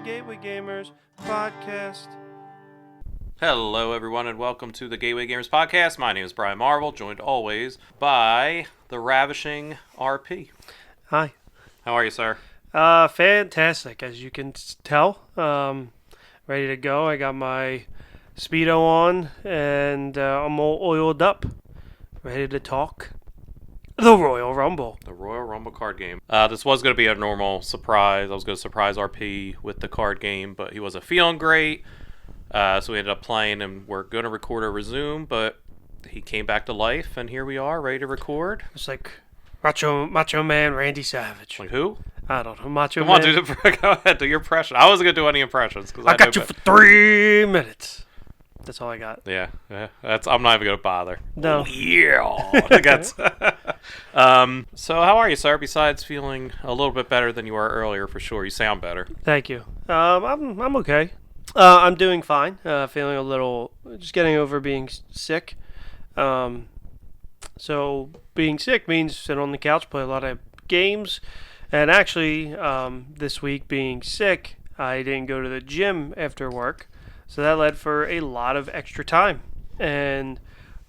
Gateway Gamers podcast. Hello, everyone, and welcome to the Gateway Gamers podcast. My name is Bryan Marvel, joined always by the ravishing RP. Hi. How are you, sir? Fantastic, as you can tell. Ready to go. I got my Speedo on, and I'm all oiled up. Ready to talk the Royal Rumble. The Royal Rumble card game. This was going to be a normal surprise. I was going to surprise RP with the card game, but he wasn't feeling great. So we ended up playing, and we're going to record a resume, but he came back to life, and here we are, ready to record. It's like Macho Man Randy Savage. Like who? I don't know. Macho Come Man. on, dude. Go ahead, do your impression. I wasn't going to do any impressions. I got you for 3 minutes. That's all I got. Yeah. I'm not even going to bother. No. Yeah. So how are you, sir? Besides feeling a little bit better than you were earlier, for sure. You sound better. Thank you. I'm okay. I'm doing fine. Feeling a little, just getting over being sick. So being sick means sit on the couch, play a lot of games, and actually, this week being sick, I didn't go to the gym after work, so that led for a lot of extra time. And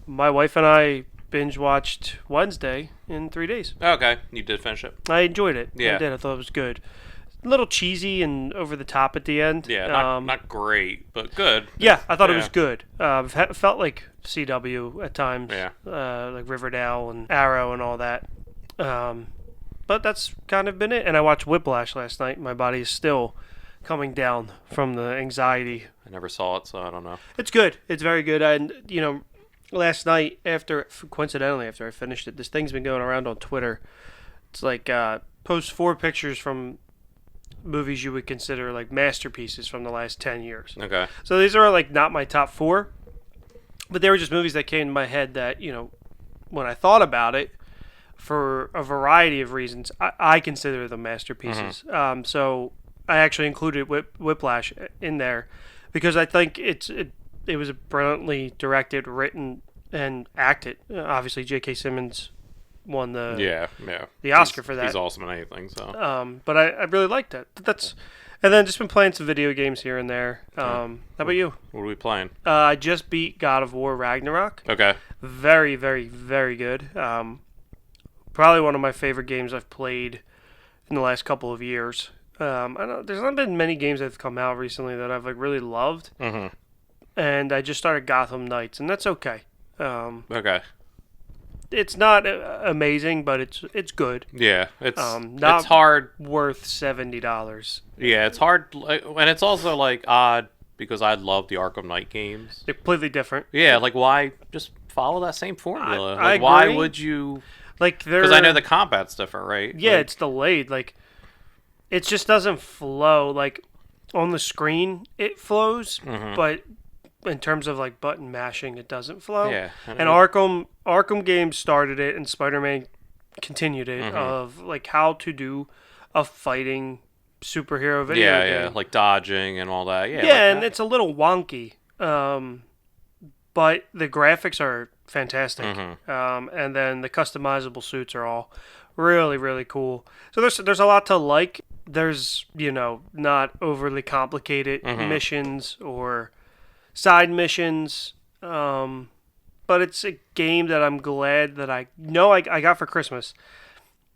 my wife and I binge watched Wednesday in 3 days. Okay, you did finish it. I enjoyed it. Yeah. I did. I thought it was good. A little cheesy and over the top at the end. Yeah, not great, but good. Yeah, I thought it was good. It felt like CW at times. Yeah. Like Riverdale and Arrow and all that. But that's kind of been it. And I watched Whiplash last night. My body is still coming down from the anxiety. I never saw it, so I don't know. It's good. It's very good. And, last night, coincidentally, after I finished it, this thing's been going around on Twitter. It's like, post 4 pictures from movies you would consider like masterpieces from the last 10 years. Okay. So these are like not my top 4, but they were just movies that came to my head that, when I thought about it, for a variety of reasons, I consider them masterpieces. Mm-hmm. So I actually included Whiplash in there because I think it was brilliantly directed, written, and acted. Obviously, J.K. Simmons won the Oscar for that. He's awesome in anything. So. But I really liked it. And then just been playing some video games here and there. How about you? What are we playing? I just beat God of War Ragnarok. Okay. Very, very, very good. Probably one of my favorite games I've played in the last couple of years. I know there's not been many games that have come out recently that I've really loved. Mm-hmm. And I just started Gotham Knights, and that's okay. Okay. It's not amazing, but it's good. Yeah, it's not it's hard. Worth $70. Yeah, it's hard, and it's also odd because I love the Arkham Knight games. They're completely different. Yeah, why just follow that same formula? I agree. Why would you? Because I know the combat's different, right? Yeah, it's delayed. It just doesn't flow. On the screen, it flows, but in terms of button mashing, it doesn't flow. Yeah, and Arkham games started it, and Spider-Man continued it of how to do a fighting superhero video game. Yeah, dodging and all that. Yeah, and it's a little wonky, but the graphics are fantastic, and then the customizable suits are all really, really cool. So there's a lot to like. There's not overly complicated missions or side missions, but it's a game that I'm glad that I got for Christmas,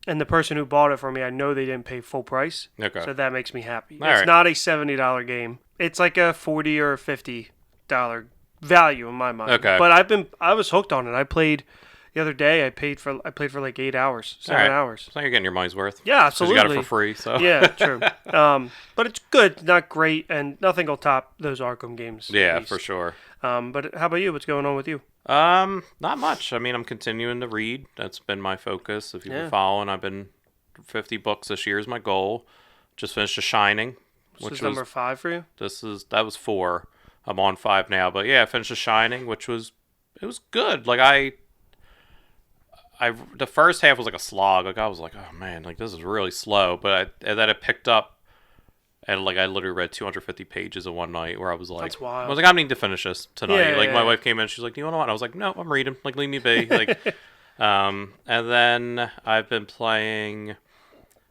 and the person who bought it for me, I know they didn't pay full price, so that makes me happy. It's not a $70 game. It's like a $40 or $50 value in my mind. Okay. But I was hooked on it. I played the other day. I played for 8 hours, 7 hours. So you're getting your money's worth. Yeah, absolutely. You got it for free, so. Yeah, true. But it's good, not great, and nothing will top those Arkham games. Yeah, for sure. But how about you? What's going on with you? Not much. I mean, I'm continuing to read. That's been my focus. If you've been following, I've been 50 books this year is my goal. Just finished The Shining. Which is number 5 for you? That was 4. I'm on 5 now, but yeah, I finished The Shining, it was good. The first half was like a slog. I was like, oh man, this is really slow. But and then it picked up, and I literally read 250 pages in one night. Where I was like, that's wild. I was like, I need to finish this tonight. Yeah, my wife came in, she's like, do you want to watch? I was like, no, I'm reading. Leave me be. And then I've been playing.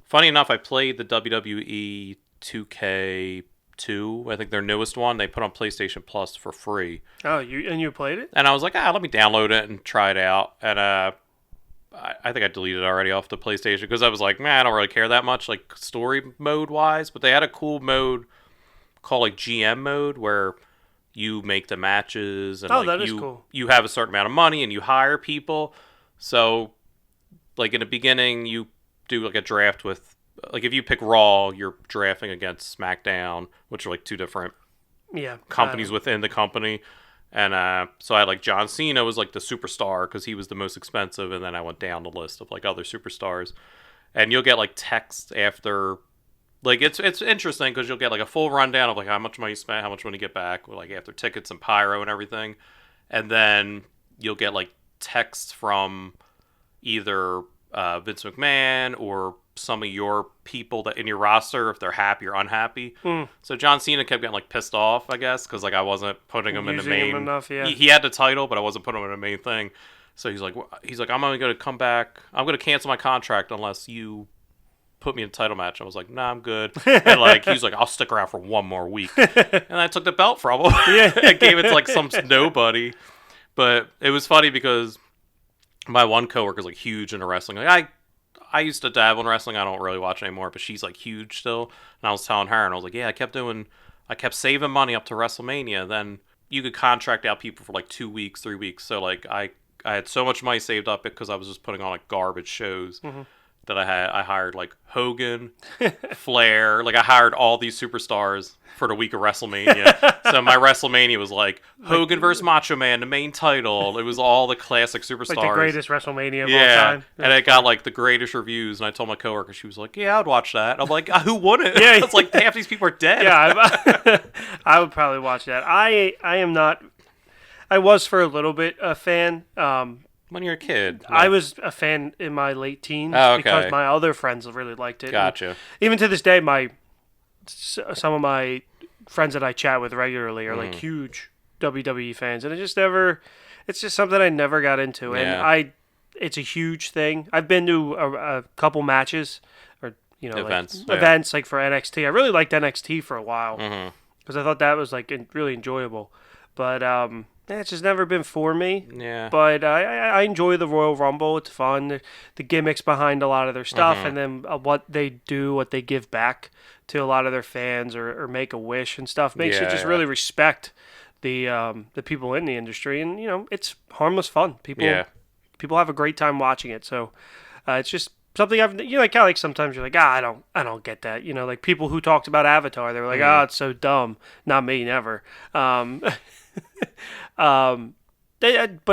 Funny enough, I played the WWE 2K 2, I think their newest one, they put on PlayStation Plus for free. Oh, you played it? And I was like, let me download it and try it out. And I think I deleted it already off the PlayStation because I was like, man, I don't really care that much, like story mode wise. But they had a cool mode called like GM mode where you make the matches and that is cool. You have a certain amount of money and you hire people. So like in the beginning, you do like a draft with, like if you pick Raw, you're drafting against SmackDown, which are like two different companies within the company. And so I had like John Cena was like the superstar because he was the most expensive, and then I went down the list of like other superstars, and you'll get like text after, like it's interesting because you'll get like a full rundown of like how much money you spent, how much money you get back, like after tickets and pyro and everything, and then you'll get like texts from either Vince McMahon or some of your people that in your roster if they're happy or unhappy. So John Cena kept getting like pissed off, I guess, because like I wasn't putting him in the main. Enough, yeah. He had the title, but I wasn't putting him in the main thing. So he's like, I'm only going to come back. I'm going to cancel my contract unless you put me in a title match. I was like, nah, I'm good. And like he was like, I'll stick around for one more week. And I took the belt from him. I gave it to like some nobody. But it was funny because my one coworker's like huge into wrestling. Like I used to dabble in wrestling. I don't really watch anymore, but she's like huge still. And I was telling her, and I was like, yeah, I kept saving money up to WrestleMania. Then you could contract out people for like 2 weeks, 3 weeks. So like I had so much money saved up because I was just putting on like garbage shows that I hired like Hogan, Flair. Like I hired all these superstars for the week of WrestleMania. So my WrestleMania was like Hogan versus Macho Man, the main title. It was all the classic superstars. Like the greatest WrestleMania of all time. And it got like the greatest reviews. And I told my coworker, she was like, yeah, I'd watch that. I'm like, who wouldn't? Yeah. It's like half these people are dead. Yeah, I would probably watch that. I am not. I was for a little bit a fan. When you're a kid. I was a fan in my late teens because my other friends really liked it. Gotcha. And even to this day, some of my friends that I chat with regularly are like huge WWE fans, and it's just something I never got into. And it's a huge thing. I've been to a couple matches or events like for NXT. I really liked NXT for a while because I thought that was like really enjoyable, but it's just never been for me. Yeah. But I enjoy the Royal Rumble. It's fun. The gimmicks behind a lot of their stuff, and then what they do, what they give back to a lot of their fans or make a wish and stuff makes you just really respect the people in the industry. And it's harmless fun. People have a great time watching it. So it's just something I've like sometimes you're like I don't get that. Like people who talked about Avatar, they were like it's so dumb. Not me, never. But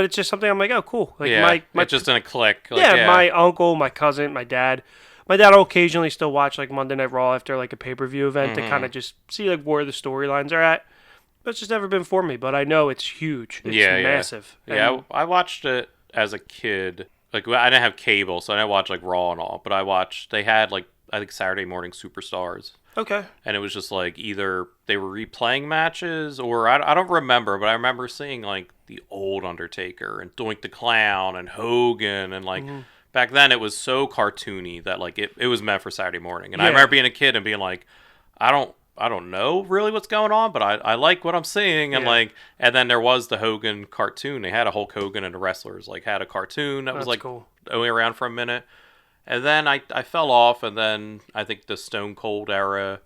it's just something I'm like, oh, cool. Like it's just in a click. Like, my uncle, my cousin, my dad. My dad will occasionally still watch like Monday Night Raw after like a pay-per-view event to kind of just see like where the storylines are at. But it's just never been for me. But I know it's huge. It's massive. Yeah, I watched it as a kid. Like I didn't have cable, so I didn't watch like Raw and all. But they had like I think Saturday Morning Superstars. Okay. And it was just like either they were replaying matches or I don't remember, but I remember seeing like the old Undertaker and Doink the Clown and Hogan and like back then it was so cartoony that like it was meant for Saturday morning. And I remember being a kid and being like, I don't know really what's going on, but I like what I'm seeing. And like, and then there was the Hogan cartoon. They had a Hulk Hogan and the wrestlers like had a cartoon that was like cool. Only around for a minute. And then I fell off, and then I think the Stone Cold era.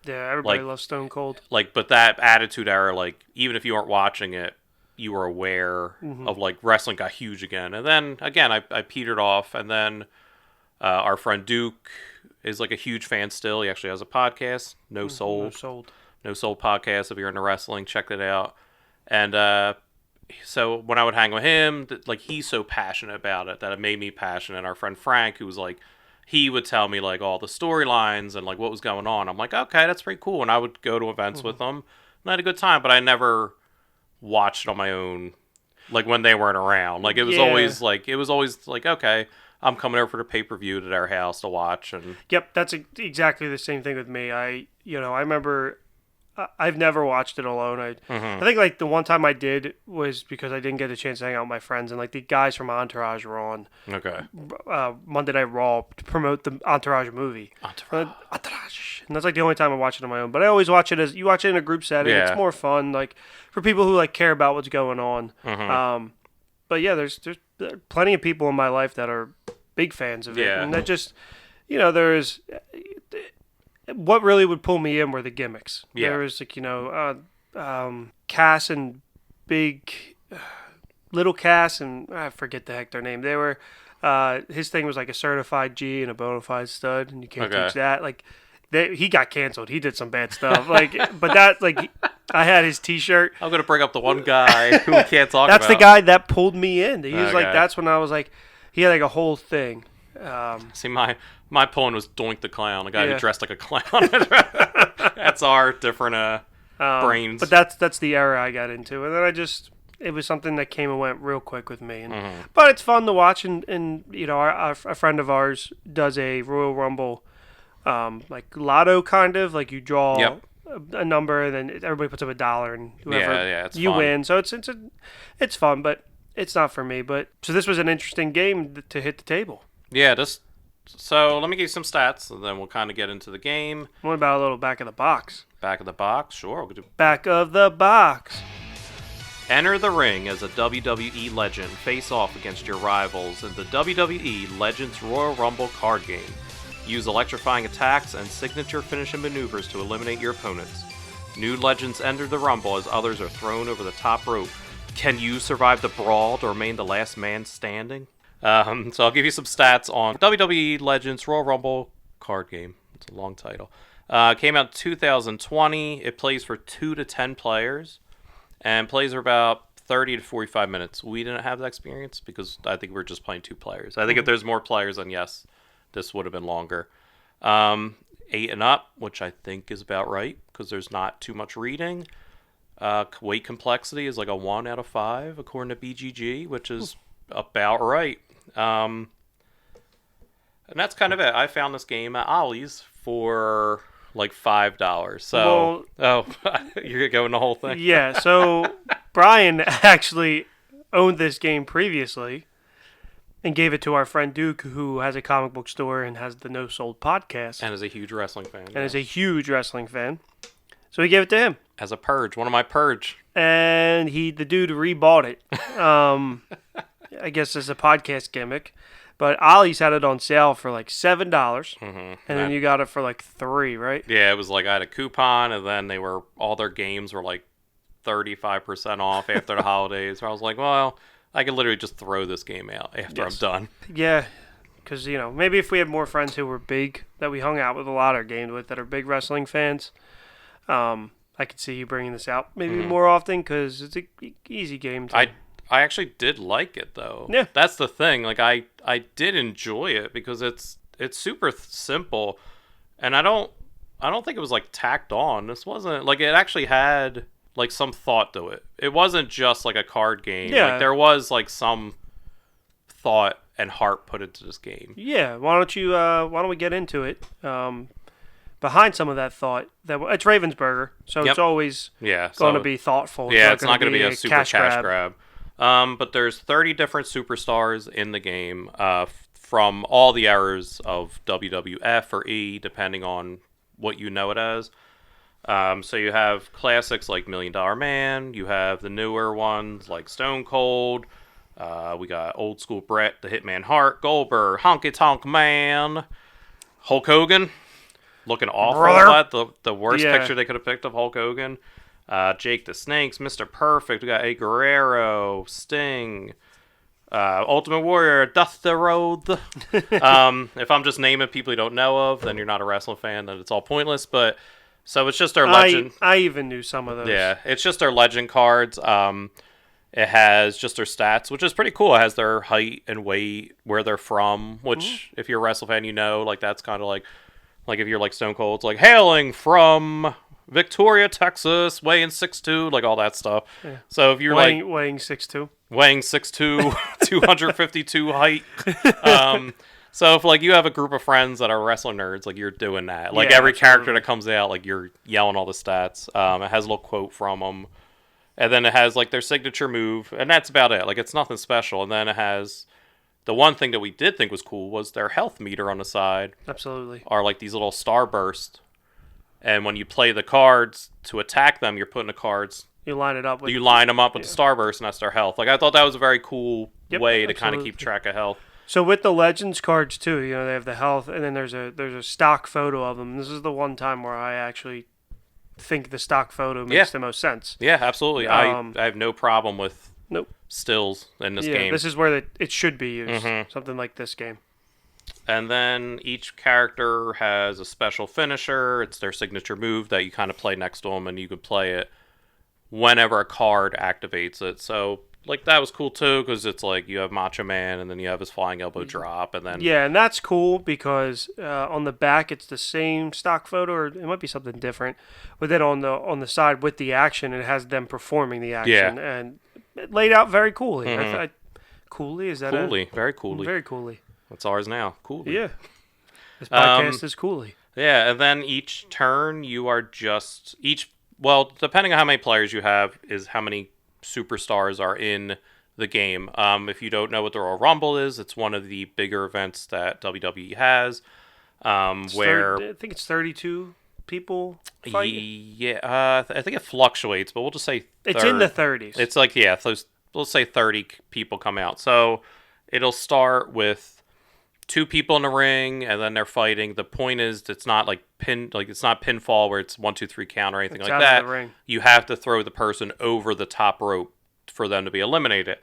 Yeah, everybody loves Stone Cold. Like, but that Attitude Era, like, even if you weren't watching it, you were aware of, like, wrestling got huge again. And then, again, I petered off, and then our friend Duke is, like, a huge fan still. He actually has a podcast, No Sold podcast. If you're into wrestling, check it out. And so when I would hang with him, like he's so passionate about it that it made me passionate. And our friend Frank, who was like, he would tell me like all the storylines and like what was going on. I'm like, okay, that's pretty cool. And I would go to events with them and I had a good time, but I never watched it on my own. Like when they weren't around, like it was always like, okay, I'm coming over for the pay-per-view to their house to watch. And yep, that's exactly the same thing with me. I remember I've never watched it alone. I think like the one time I did was because I didn't get a chance to hang out with my friends, and like the guys from Entourage were on Monday Night Raw to promote the Entourage movie. Entourage. And that's like the only time I watch it on my own. But I always watch it as you watch it in a group setting. Yeah. It's more fun, like for people who like care about what's going on. But yeah, there's plenty of people in my life that are big fans of it, and that just there's. What really would pull me in were the gimmicks. Yeah. There was like Cass and Little Cass and I forget the heck their name. They were his thing was like a certified G and a bona fide stud, and you can't teach that. Like he got canceled. He did some bad stuff. Like, but that like I had his T-shirt. I'm gonna bring up the one guy who we can't talk about. That's the guy that pulled me in. He was like that's when I was like he had like a whole thing. See, my pulling was Doink the Clown, a guy who dressed like a clown. That's our different brains. But that's the era I got into, and then it was something that came and went real quick with me. And, but it's fun to watch, and a friend of ours does a Royal Rumble, like lotto kind of, like you draw a number, and then everybody puts up $1, and whoever it's fun. Win. So it's fun, but it's not for me. But so this was an interesting game to hit the table. Yeah, so let me give you some stats, and then we'll kind of get into the game. What about a little back of the box? Back of the box? Sure. We'll do back of the box. Enter the ring as a WWE legend. Face off against your rivals in the WWE Legends Royal Rumble card game. Use electrifying attacks and signature finishing maneuvers to eliminate your opponents. New legends enter the Rumble as others are thrown over the top rope. Can you survive the brawl to remain the last man standing? So I'll give you some stats on WWE Legends Royal Rumble card game. It's a long title. Came out in 2020. It plays for 2 to 10 players, and plays for about 30 to 45 minutes. We didn't have that experience because I think we were just playing 2 players. I think if there's more players, then yes, this would have been longer. 8 and up, which I think is about right because there's not too much reading. Weight complexity is like a 1 out of 5 according to BGG, which is about right. And that's kind of it. I found this game at Ollie's for like $5. So, you're going the whole thing? Yeah. So Brian actually owned this game previously and gave it to our friend Duke, who has a comic book store and has the No Sold podcast, and is a huge wrestling fan. So he gave it to him as a purge, one of my purge, and the dude rebought it. I guess it's a podcast gimmick, but Ollie's had it on sale for like $7, and then you got it for like $3, right? Yeah, it was like I had a coupon, and then all their games were like 35% off after the holidays. So I was like, well, I could literally just throw this game out after I'm done. Yeah, because maybe if we had more friends who were big that we hung out with a lot or gamed with that are big wrestling fans, I could see you bringing this out maybe more often because it's an easy game. I actually did like it though. Yeah, that's the thing. Like I did enjoy it because it's super simple, and I don't think it was like tacked on. This wasn't like it actually had like some thought to it. It wasn't just like a card game. Yeah, like there was like some thought and heart put into this game. Yeah, why don't we get into it? Behind some of that thought, it's Ravensburger, so it's always going to be thoughtful. It's not going to be a super cash grab. But there's 30 different superstars in the game from all the eras of WWF or E, depending on what you know it as. So you have classics like $1 Million Man. You have the newer ones like Stone Cold. We got old school Bret, the Hitman Hart, Goldberg, Honky Tonk Man, Hulk Hogan. Looking awful. The worst picture they could have picked of Hulk Hogan. Jake the Snakes, Mr. Perfect. We got Eddie Guerrero, Sting, Ultimate Warrior, Dusty Rhodes. If I'm just naming people you don't know of, then you're not a wrestling fan. Then it's all pointless. But so it's just our legend. I even knew some of those. Yeah, it's just our legend cards. It has just their stats, which is pretty cool. It has their height and weight, where they're from, which if you're a wrestling fan, you know, like that's kind of like if you're like Stone Cold, it's like hailing from Victoria, Texas, weighing 6'2", like all that stuff. Yeah. So if you're weighing 6'2", weighing 6'2", 252 height, So if like you have a group of friends that are wrestling nerds, like you're doing that. Like Yeah, every character absolutely. that comes out, like you're yelling all the stats. It has a little quote from them, and then it has like their signature move, and that's about it. Like it's nothing special. And then it has the one thing that we did think was cool was their health meter on the side Absolutely. are like these little starbursts. And when you play the cards to attack them, you're putting the cards. You line it up with. You line them up with the starburst, and that's their health. Like I thought that was a very cool way to kind of keep track of health. So with the Legends cards too, you know, they have the health, and then there's a stock photo of them. This is the one time where I actually think the stock photo makes the most sense. Yeah, absolutely. I have no problem with stills in this game. This is where it should be used. Something like this game. And then each character has a special finisher. It's their signature move that you kind of play next to them, and you can play it whenever a card activates it. So, like, that was cool, too, because it's like you have Macho Man, and then you have his flying elbow drop, and then... Yeah, and that's cool because on the back it's the same stock photo, or it might be something different. But then on the side with the action, it has them performing the action. Yeah. And it laid out very coolly. Coolly? Is that Coolly. Very coolly. Very coolly. That's ours now. Coolly. Yeah. This podcast is coolly. Yeah, and then each turn you are just... Well, depending on how many players you have is how many superstars are in the game. If you don't know what the Royal Rumble is, it's one of the bigger events that WWE has. I think it's 32 people fighting. Yeah, I think it fluctuates, but we'll just say 30. It's in the 30s. It's like, let's say 30 people come out. So it'll start with 2 people in the ring, and then they're fighting. The point is, it's not like it's not pinfall where it's 1, 2, 3 count or anything like that. You have to throw the person over the top rope for them to be eliminated.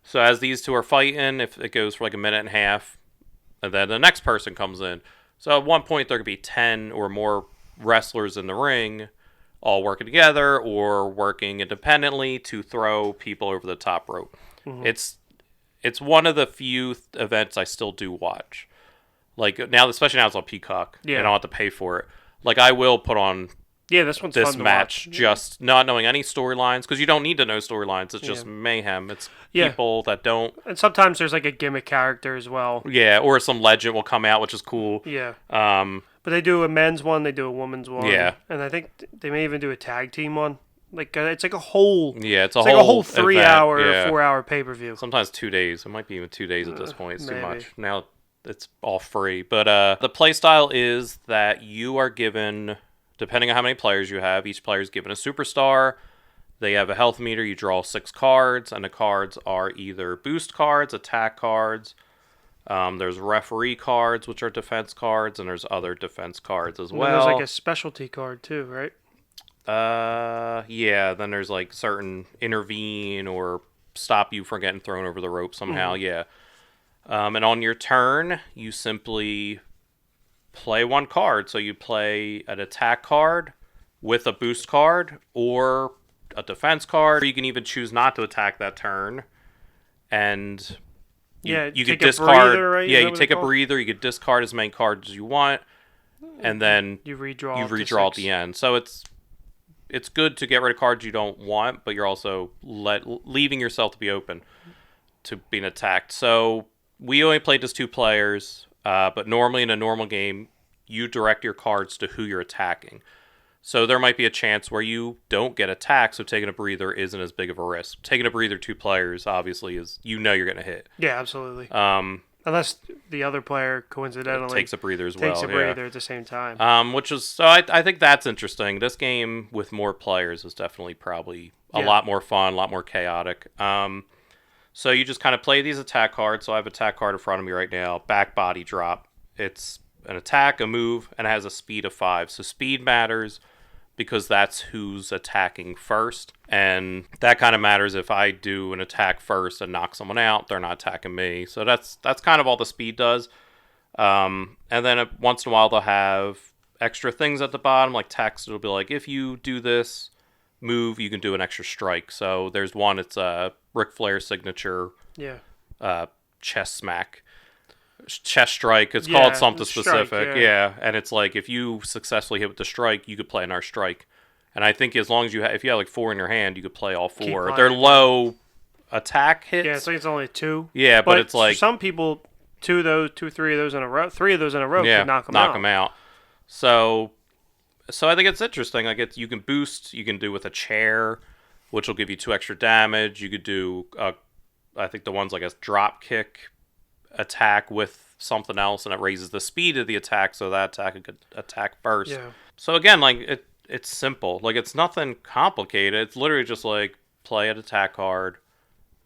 So as these two are fighting, if it goes for like a minute and a half, and then the next person comes in. So at one point there could be 10 or more wrestlers in the ring, all working together or working independently to throw people over the top rope. It's one of the few events I still do watch. Like now, especially now it's on Peacock, and I don't have to pay for it. Like I will put on this one's this fun to match watch. just not knowing any storylines, because you don't need to know storylines. It's just mayhem. It's people that don't. And sometimes there's like a gimmick character as well. Yeah, or some legend will come out, which is cool. Yeah. But they do a men's one, they do a woman's one. Yeah. And I think they may even do a tag team one. Like it's like a whole. Yeah, it's like a whole 3-hour, event. 4-hour pay-per-view. Sometimes 2 days. It might be even 2 days at this point. It's too much. Now it's all free. But the play style is that you are given, depending on how many players you have, each player is given a superstar. They have a health meter. You draw 6 cards, and the cards are either boost cards, attack cards. There's referee cards, which are defense cards, and there's other defense cards as well. There's like a specialty card too, right? Yeah, then there's like certain intervene or stop you from getting thrown over the rope somehow, yeah. And on your turn, you simply play one card. So you play an attack card with a boost card or a defense card. Or you can even choose not to attack that turn. And you could discard. Breather, right? Yeah, you take a breather. You could discard as many cards as you want. And then you redraw at the end. So it's good to get rid of cards you don't want, but you're also leaving yourself to be open to being attacked. So we only played as 2 players, but normally in a normal game, you direct your cards to who you're attacking. So there might be a chance where you don't get attacked, so taking a breather isn't as big of a risk. Taking a breather 2 players, obviously, is you're going to hit. Yeah, absolutely. Unless the other player coincidentally takes a breather as well. Takes a breather at the same time. I think that's interesting. This game with more players is definitely probably a lot more fun, a lot more chaotic. So you just kind of play these attack cards. So I have an attack card in front of me right now. Back body drop. It's an attack, a move, and it has a speed of 5. So speed matters because that's who's attacking first. And that kind of matters if I do an attack first and knock someone out, they're not attacking me. So that's kind of all the speed does. And then once in a while they'll have extra things at the bottom, like text. It'll be like, if you do this move, you can do an extra strike. So there's one, it's a Ric Flair signature chest smack. Chest strike. It's called something specific. Yeah. And it's like if you successfully hit with the strike, you could play another strike. And I think as long as if you have like 4 in your hand, you could play all 4. They're low attack hits. Yeah, it's like it's only 2. Yeah, but it's like some people two or three of those in a row, three of those in a row could knock them out. So I think it's interesting. Like you can boost, you can do with a chair, which will give you 2 extra damage. You could do, I think the one's like a drop kick attack with something else, and it raises the speed of the attack, so that attack could attack first. Yeah. So again, like it's simple. Like it's nothing complicated. It's literally just like play an attack card.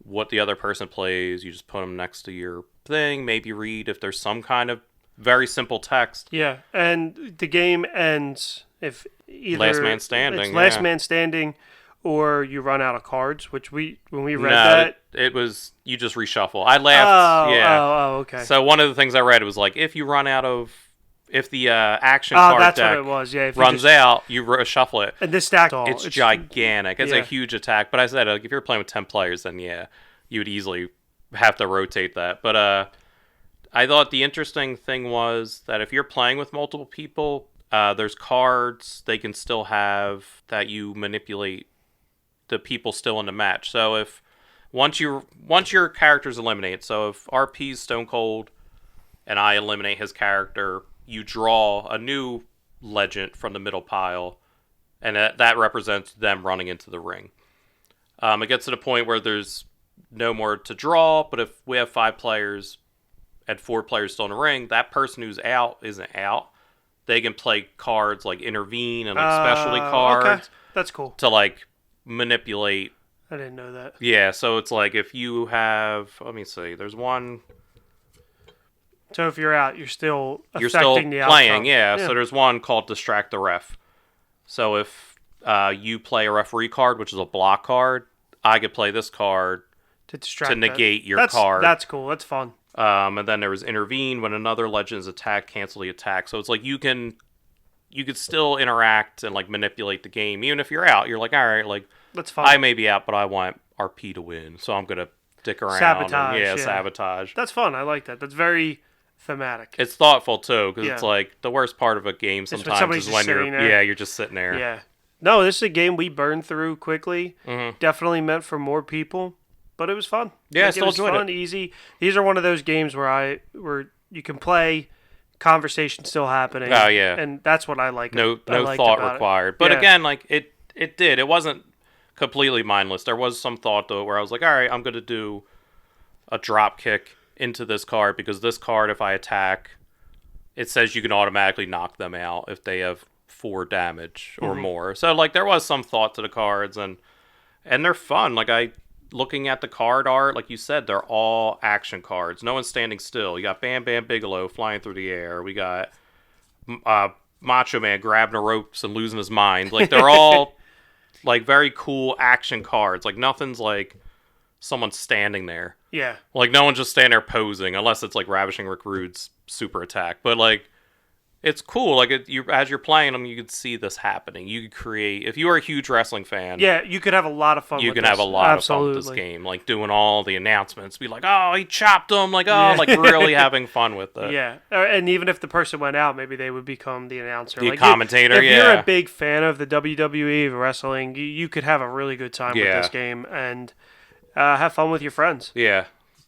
What the other person plays, you just put them next to your thing. Maybe read if there's some kind of very simple text. Yeah, and the game ends if either last man standing. It's last man standing, or you run out of cards. Which when we read that, it was you just reshuffle. I laughed. Oh, okay. So one of the things I read was like if the action card that's deck what it was. Yeah, runs out, you shuffle it. And this stack, it's gigantic. It's a huge attack. But I said if you're playing with 10 players, then you would easily have to rotate that. But I thought the interesting thing was that if you're playing with multiple people, there's cards they can still have that you manipulate the people still in the match. So if once your character's eliminated, so if RP's Stone Cold and I eliminate his character, you draw a new legend from the middle pile, and that represents them running into the ring. It gets to the point where there's no more to draw, but if we have 5 players and 4 players still in the ring, that person who's out isn't out. They can play cards like intervene and like specialty cards. Okay. That's cool. To like manipulate. I didn't know that. Yeah, so it's like if you have, let me see, there's one. So if you're out, you're still affecting you're still the playing, outcome. yeah. So there's one called Distract the Ref. So if you play a referee card, which is a block card, I could play this card to negate your card. That's cool. That's fun. And then there was Intervene. When another legend is attacked, cancel the attack. So it's like you could still interact and like manipulate the game. Even if you're out, you're like, all right, like that's fun. I may be out, but I want RP to win, so I'm gonna dick around. Sabotage. Sabotage. That's fun. I like that. That's very thematic. It's thoughtful too, because it's like the worst part of a game sometimes is when you're just sitting there. Yeah. No, this is a game we burned through quickly. Mm-hmm. Definitely meant for more people, but it was fun. Yeah, I still enjoyed it. Easy. These are one of those games where you can play, conversation still happening. Oh yeah, and that's what I like. No thought required. But again, like it wasn't completely mindless. There was some thought to it where I was like, all right, I'm gonna do a drop kick into this card because this card, if I attack, it says you can automatically knock them out if they have 4 damage or more. So like there was some thought to the cards, and they're fun. Like looking at the card art, like you said, they're all action cards. No one's standing still. You got Bam Bam Bigelow flying through the air. We got Macho Man grabbing the ropes and losing his mind. Like they're all like very cool action cards. Like nothing's like someone standing there. Yeah. Like no one's just standing there posing, unless it's like Ravishing Rick Rude's super attack. But like it's cool. Like as you're playing them, you could see this happening. You could create, if you are a huge wrestling fan. Yeah, you could have a lot of fun. You can have a lot of fun with this game, like doing all the announcements, be like, "Oh, he chopped him!" Like, "Oh, like really having fun with it." Yeah, and even if the person went out, maybe they would become the announcer, the commentator. If you're a big fan of the WWE of wrestling, you could have a really good time with this game and have fun with your friends. Yeah,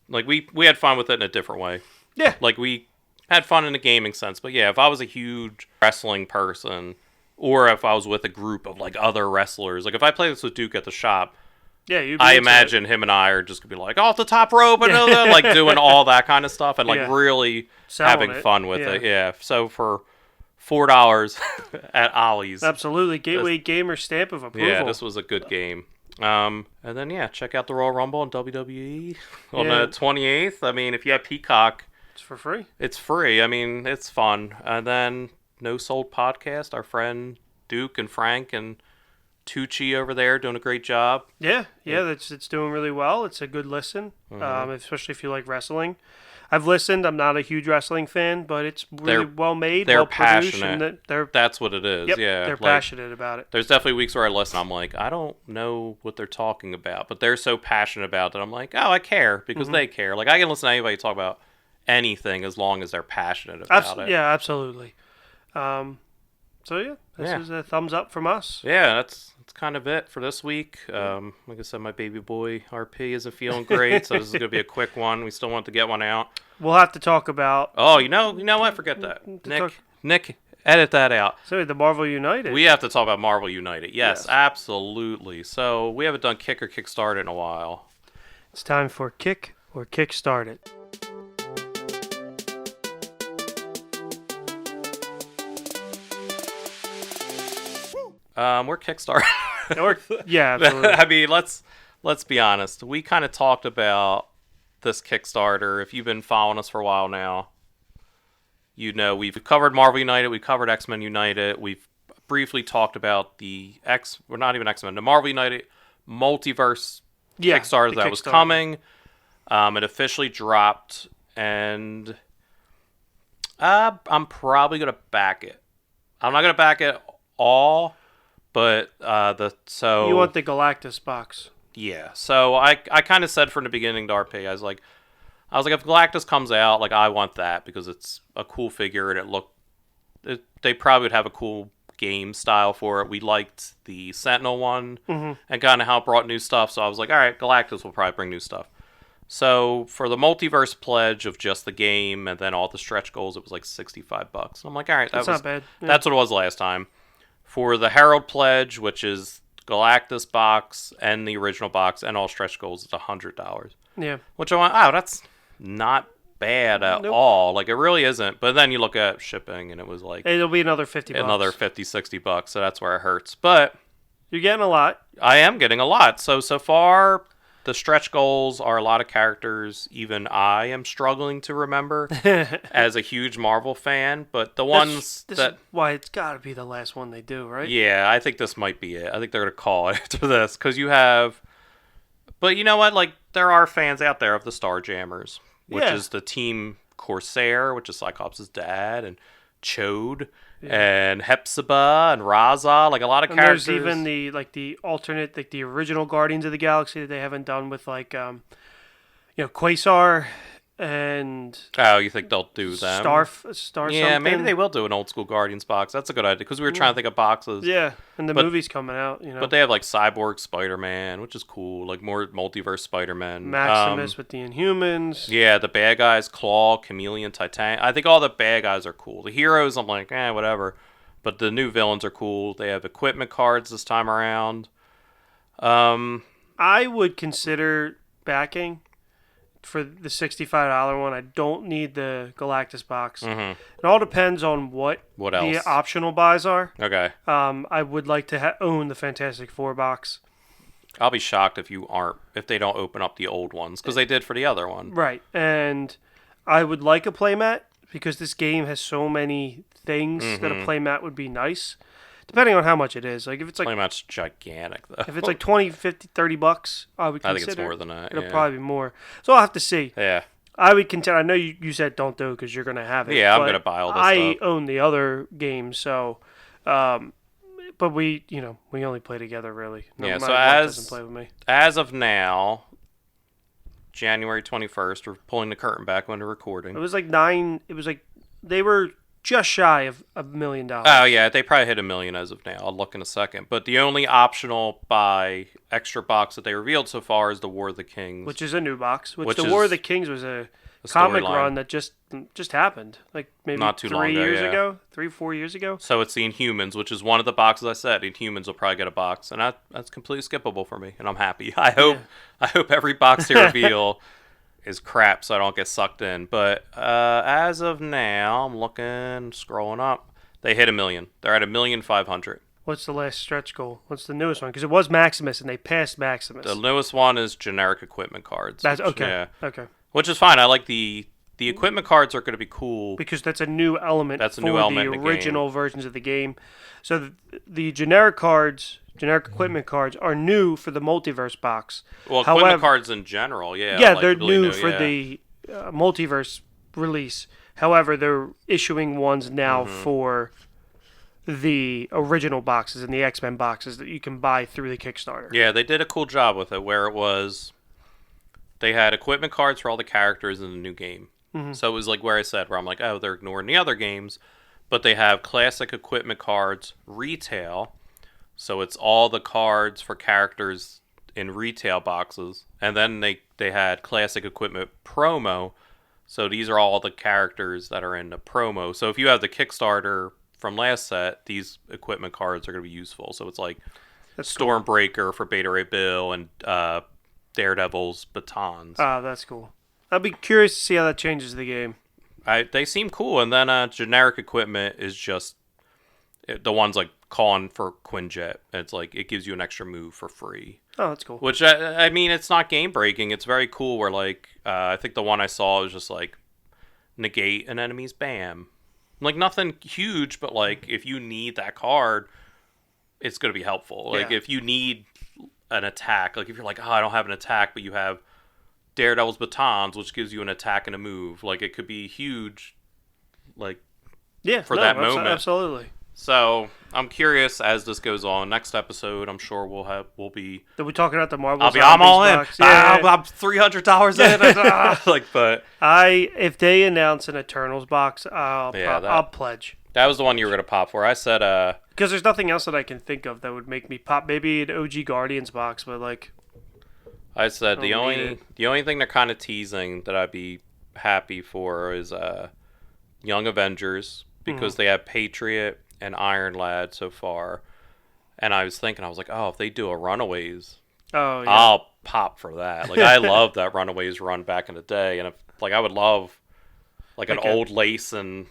like we had fun with it in a different way. Yeah, like we had fun in a gaming sense, but yeah, if I was a huge wrestling person, or if I was with a group of like other wrestlers, like if I played this with Duke at the shop, I imagine him and I are just gonna be like off the top rope and like doing all that kind of stuff and like really having fun with it. Yeah. So for $4 at Ollie's, absolutely Gateway Gamer stamp of approval. Yeah, this was a good game. And then check out the Royal Rumble on WWE on the 28th. I mean, if you have Peacock. For free. It's free. I mean, it's fun. And then No Sold Podcast, our friend Duke and Frank and Tucci over there doing a great job. Yeah, it's doing really well. It's a good listen, especially if you like wrestling. I've listened. I'm not a huge wrestling fan, but it's really well made. They're well passionate. That's what it is. Yep, yeah, they're passionate about it. There's definitely weeks where I listen. I'm like, I don't know what they're talking about, but they're so passionate about it. I'm like, oh, I care because they care. Like I can listen to anybody talk about anything as long as they're passionate about it. Yeah, absolutely. So So yeah, this is a thumbs up from us. Yeah, that's kind of it for this week. Like I said, my baby boy RP isn't feeling great, so this is gonna be a quick one. We still want to get one out. We'll have to talk about. Oh, you know what? Forget that. Nick, edit that out. So the Marvel United. We have to talk about Marvel United. Yes, absolutely. So we haven't done Kick or Kickstarter in a while. It's time for Kick or Kickstart It. We're Kickstarter. Yeah, absolutely. I mean, let's be honest. We kind of talked about this Kickstarter. If you've been following us for a while now, you know we've covered Marvel United, we covered X-Men United, we've briefly talked about the Marvel United Multiverse Kickstarter that was coming. It officially dropped, and I'm probably gonna back it. I'm not gonna back it all. But you want the Galactus box? Yeah. So I kind of said from the beginning to RP, I was like, if Galactus comes out, like I want that because it's a cool figure and they probably would have a cool game style for it. We liked the Sentinel one and kind of how it brought new stuff. So I was like, all right, Galactus will probably bring new stuff. So for the Multiverse pledge of just the game and then all the stretch goals, it was like $65. I'm like, all right, that's not bad. Yeah. That's what it was last time. For the Herald Pledge, which is Galactus box and the original box and all stretch goals, it's $100. Yeah. Which I went, that's not bad at all. Like, it really isn't. But then you look at shipping, and it was like... It'll be another $50. Another $50, $60, so that's where it hurts. But... You're getting a lot. I am getting a lot. So far... The stretch goals are a lot of characters even I am struggling to remember as a huge Marvel fan, but the ones this is why it's got to be the last one they do, right? Yeah, I think this might be it. I think they're going to call it after this because you have... But you know what? Like, there are fans out there of the Starjammers, which is the Team Corsair, which is Cyclops' dad, and Chode, and Hepzibah, and Raza, like a lot of characters. There's even the alternate, like the original Guardians of the Galaxy that they haven't done with Quasar and... Oh, you think they'll do them? Star yeah, something? Maybe they will do an old school Guardians box. That's a good idea, because we were trying to think of boxes. Yeah, and the movie's coming out, But they have, like, Cyborg Spider-Man, which is cool. Like, more multiverse Spider-Man. Maximus with the Inhumans. Yeah, the bad guys, Claw, Chameleon, Titan. I think all the bad guys are cool. The heroes, I'm like, whatever. But the new villains are cool. They have equipment cards this time around. I would consider backing... For the $65 one, I don't need the Galactus box. It all depends on what else? The optional buys are. Okay. I would like to own the Fantastic Four box. I'll be shocked if they don't open up the old ones, because they did for the other one. Right, and I would like a playmat, because this game has so many things that a playmat would be nice. Depending on how much it is. Like if it's like Playmat's gigantic though. If it's like $20, $50, $30, I would consider. I think it's more than that. It'll probably be more. So I'll have to see. Yeah. I would contend. I know you said don't do it because you're gonna have it. Yeah, I'm gonna buy all this stuff. I own the other games, so but we only play together really. No, so doesn't play with me. As of now, January 21st, we're pulling the curtain back when we're recording. It was like they were just shy of $1 million. Oh, yeah, they probably hit $1 million as of now. I'll look in a second. But the only optional buy extra box that they revealed so far is the War of the Kings. Which is a new box. The War of the Kings was a comic run that just happened. Like maybe not too long ago, 3-4 years ago. So it's the Inhumans, which is one of the boxes I said. Inhumans will probably get a box. And that's completely skippable for me. And I'm happy. I hope every box they reveal... is crap, so I don't get sucked in. But as of now, I'm scrolling up. They hit $1 million. They're at $1,500,000. What's the last stretch goal? What's the newest one? Because it was Maximus, and they passed Maximus. The newest one is generic equipment cards. That's okay. Yeah. Okay. Which is fine. I like the equipment cards are going to be cool because that's a new element. That's a new element for the original versions of the game. So the generic cards. Generic equipment cards are new for the Multiverse box. Well, equipment cards in general, yeah. Yeah, they're really new for the Multiverse release. However, they're issuing ones now for the original boxes and the X-Men boxes that you can buy through the Kickstarter. Yeah, they did a cool job with it where it was... They had equipment cards for all the characters in the new game. So it was like where I said, where I'm like, they're ignoring the other games. but they have classic equipment cards retail. So it's all the cards for characters in retail boxes. And then they had classic equipment promo. So these are all the characters that are in the promo. So if you have the Kickstarter from last set, these equipment cards are going to be useful. So it's like Stormbreaker for Beta Ray Bill and Daredevil's batons. Ah, that's cool. I'll be curious to see how that changes the game. They seem cool. And then generic equipment is just the ones like calling for Quinjet. It's like it gives you an extra move for free. Oh, that's cool. Which I mean, it's not game breaking. It's very cool. Where like I think the one I saw was just like negate an enemy's bam. Like nothing huge, but like if you need that card, it's going to be helpful. Like if you need an attack, like if you're like, oh, I don't have an attack, but you have Daredevil's batons, which gives you an attack and a move. Like it could be huge. Like that moment. Absolutely. So I'm curious as this goes on. Next episode, I'm sure we'll be. Are we talking about the Marvel? I'm all in. Box? Yeah. I'm $300 in. But if they announce an Eternals box, I'll pledge. That was the one you were gonna pop for. I said because there's nothing else that I can think of that would make me pop. Maybe an OG Guardians box, but like. I said the only thing they're kind of teasing that I'd be happy for is Young Avengers because they have Patriot and Iron Lad so far, and I was like, oh, if they do a Runaways, I'll pop for that. Like I love that Runaways run back in the day, and if like I would love like an old Lace and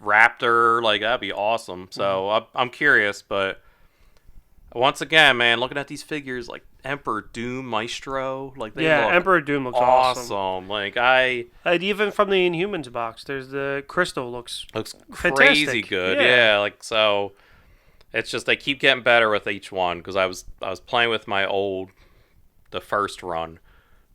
Raptor, like that'd be awesome. So I'm curious, but once again, man, looking at these figures like Emperor Doom, Maestro, like they look Emperor Doom looks awesome. Like even from the Inhumans box, there's the Crystal looks crazy fantastic. good. Yeah, like so. It's just they keep getting better with each one because I was playing with the first run.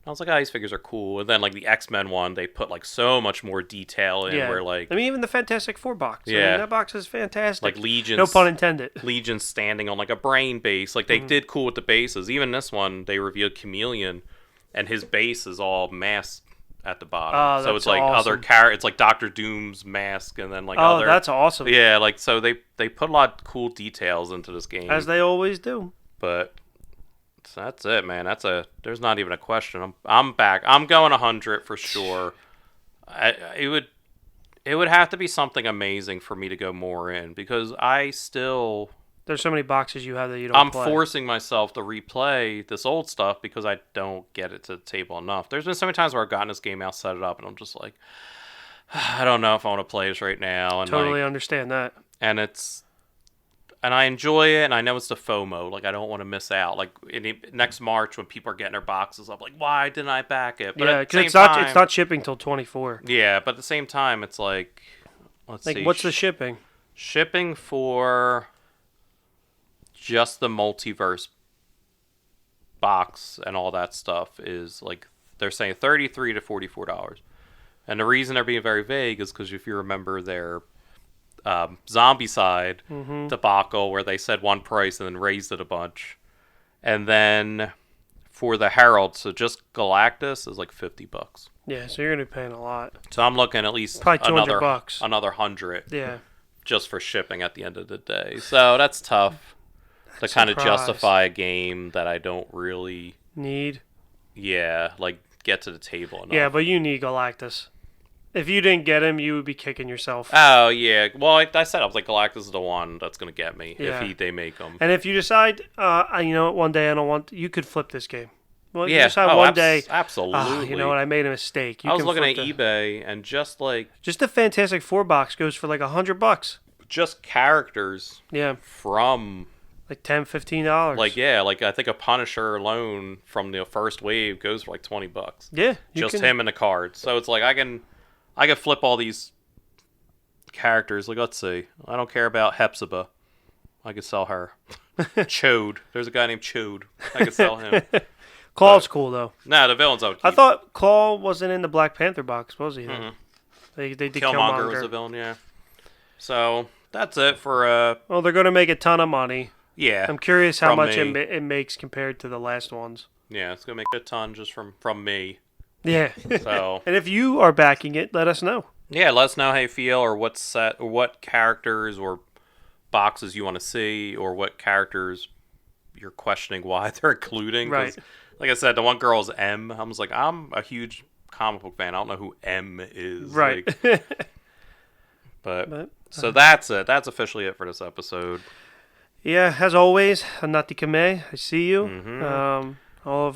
I was like, oh, these figures are cool. And then, like, the X-Men one, they put, like, so much more detail in where, like... I mean, even the Fantastic Four box. Yeah. I mean, that box is fantastic. Like, Legion... No pun intended. Legion standing on, like, a brain base. Like, they did cool with the bases. Even this one, they revealed Chameleon, and his base is all masked at the bottom. Oh, so it's, like, awesome. It's, like, Dr. Doom's mask, and then, like, other... Oh, that's awesome. Yeah, like, so they put a lot of cool details into this game. As they always do. But... So that's it, man. There's not even a question. I'm back. I'm going 100 for sure. It would have to be something amazing for me to go more in because there's so many boxes you have that you don't play. I'm forcing myself to replay this old stuff because I don't get it to the table enough. There's been so many times where I've gotten this game out, set it up, and I'm just like, I don't know if I want to play this right now. And totally understand that. And I enjoy it, and I know it's the FOMO. Like, I don't want to miss out. Like, next March when people are getting their boxes up, like, why didn't I back it? But yeah, because it's not shipping till 24. Yeah, but at the same time, it's like, let's see. What's the shipping? Shipping for just the Multiverse box and all that stuff is, like, they're saying $33 to $44. And the reason they're being very vague is because if you remember their... Zombie side debacle where they said one price and then raised it a bunch, and then for the Herald, so just Galactus is like $50. Yeah, so you're gonna be paying a lot. So I'm looking at least probably $200. Another 100. Yeah, just for shipping at the end of the day. So that's tough to kind of justify a game that I don't really need. Yeah, like get to the table enough. Yeah, but you need Galactus. If you didn't get him, you would be kicking yourself. Oh, yeah. Well, I said I was like, Galactus is the one that's going to get me if they make them. And if you decide, one day I don't want... You could flip this game. Well, you decide one day... Absolutely. You know what? I made a mistake. I was looking at eBay and just like... Just the Fantastic Four box goes for like $100. Just characters. Yeah. From... Like $10, $15. Like, yeah. Like, I think a Punisher alone from the first wave goes for like $20. Yeah. Just him and the cards. So it's like I can flip all these characters. Like, let's see. I don't care about Hepzibah. I could sell her. Chode. There's a guy named Chode. I could sell him. Claw's cool, though. Nah, the villain's out. I thought Claw wasn't in the Black Panther box, was he? Mm-hmm. They did Killmonger was the villain, yeah. So, that's it for... Well, they're going to make a ton of money. Yeah. I'm curious how much it makes compared to the last ones. Yeah, it's going to make a ton just from me. Yeah. So. And if you are backing it, let us know. Yeah, let us know how you feel, or what set, or what characters or boxes you want to see, or what characters you're questioning why they're including. 'Cause, Right. like I said, the one girl's M. I was like, I'm a huge comic book fan. I don't know who M is. Right. Like, but so that's it. That's officially it for this episode. Yeah, as always, Nati Kame, I see you. Mm-hmm. All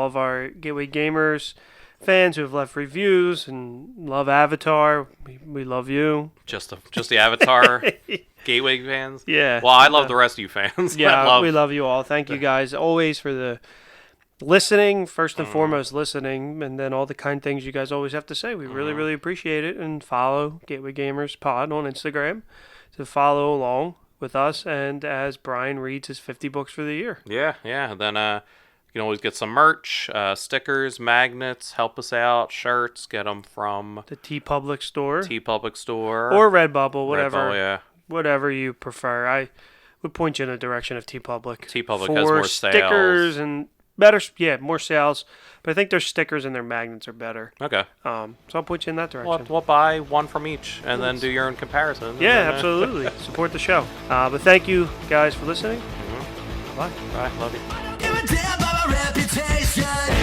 of our Gateway Gamers fans who have left reviews and love Avatar, we love you. Just the Avatar Gateway fans. Yeah. Well, I love the rest of you fans. Yeah, we love you all. Thank you guys always for the listening, first and foremost listening, and then all the kind things you guys always have to say. We really, really appreciate it. And follow Gateway Gamers Pod on Instagram to follow along with us, and as Brian reads his 50 books for the year. Yeah. Then you can always get some merch, stickers, magnets, help us out, shirts, get them from The TeePublic store. TeePublic store. Or Redbubble, whatever. Redbubble, yeah. Whatever you prefer. I would point you in the direction of TeePublic. TeePublic for has more sales. stickers and more sales. But I think their stickers and their magnets are better. Okay. So I'll point you in that direction. We'll buy one from each and then do your own comparison. Yeah, absolutely. Support the show. But thank you guys for listening. Mm-hmm. Bye. Bye. Love you. Give a damn about my reputation.